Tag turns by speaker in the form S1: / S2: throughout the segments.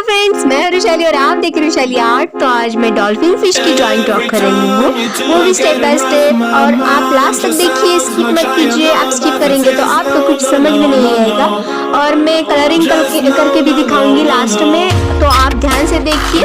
S1: Friends, मैं वैशाली और आप देख रहे हैं वैशाली आर्ट। तो आज मैं डॉल्फिन फिश की ड्राइंग ड्रॉ कर रही हूँ, वो भी स्टेप बाय स्टेप। और आप लास्ट तक देखिए, स्किप मत कीजिए। आप स्किप करेंगे तो आपको कुछ समझ में नहीं आएगा। और मैं कलरिंग करके भी दिखाऊंगी लास्ट में, तो आप ध्यान से देखिए।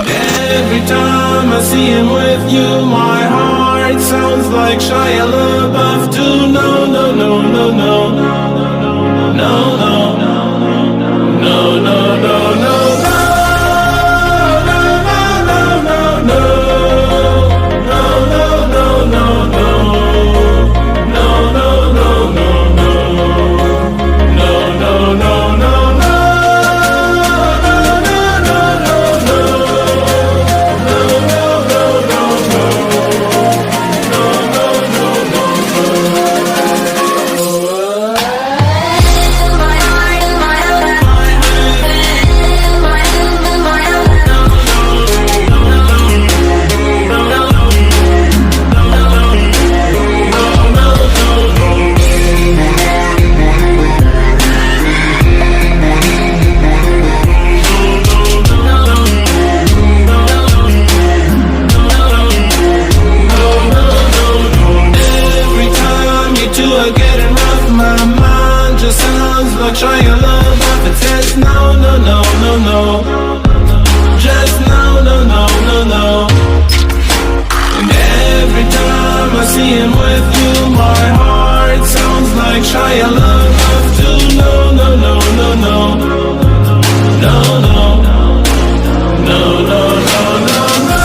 S2: Try your love off a test, no, no, no, no, no. Just no, no, no, no, no. And every time I see him with you, my heart sounds like try your love off too. No, no, no, no, no. No, no. No, no, no, no, no.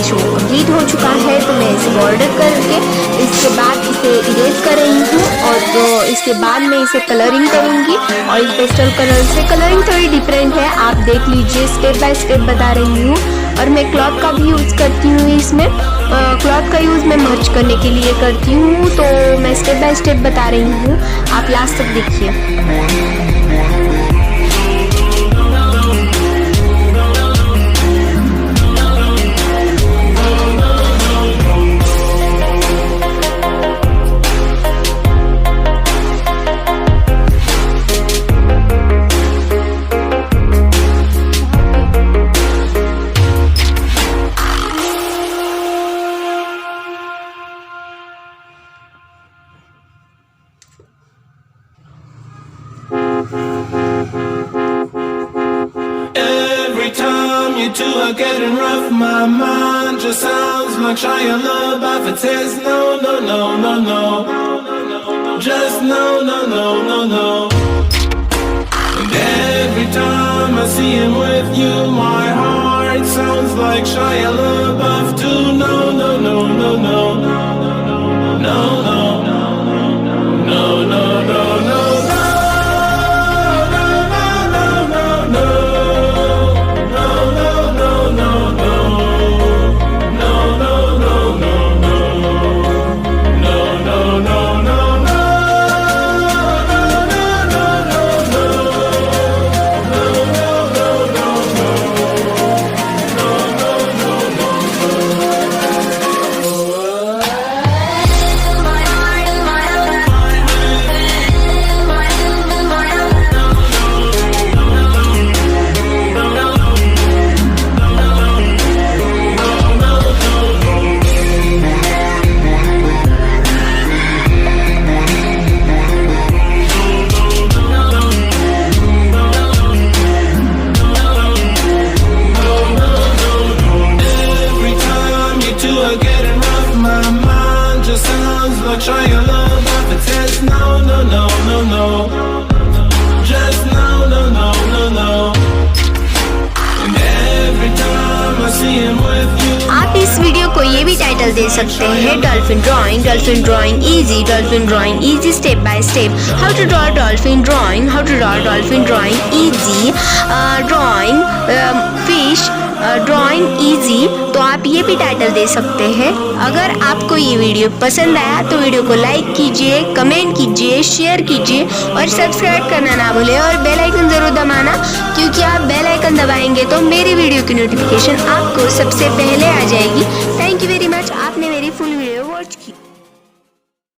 S1: Complete हो चुका है, तो मैं इसे border करके इसके बाद इसे इरेज कर रही हूँ। और तो इसके बाद मैं इसे कलरिंग करूँगी। और इस पेस्टल कलर से कलरिंग थोड़ी डिफरेंट है, आप देख लीजिए। स्टेप बाय स्टेप बता रही हूँ। और मैं क्लॉथ का भी यूज़ करती हूँ इसमें। क्लॉथ का यूज़ मैं मर्ज करने के लिए करती हूँ, तो मैं स्टेप बाय स्टेप बता रही हूँ। आप लास्ट तक देखिए।
S2: Every time you two are getting rough, my mind just sounds like try your love off a test. No, no, no, no, no. Just no, no, no, no, no. And every time I see him with you, my heart sounds like try your love off too. No, no, no, no, no. No, no. No, no, no, no.
S1: सकते हैं dolphin drawing easy step by step, how to draw dolphin drawing easy, drawing fish drawing easy. तो आप ये भी title दे सकते हैं। अगर आपको ये वीडियो पसंद आया तो वीडियो को लाइक कीजिए, कमेंट कीजिए, शेयर कीजिए और सब्सक्राइब करना ना भूलें और बेल आइकन ज़रूर दबाना, क्योंकि आप बेल आइकन दबाएंगे तो मेरी वीडियो की नोटिफिकेशन आपको सबसे पहले आ जाएगी। थैंक यू वेरी मच, आपने मेरी फुल वीडियो वॉच की।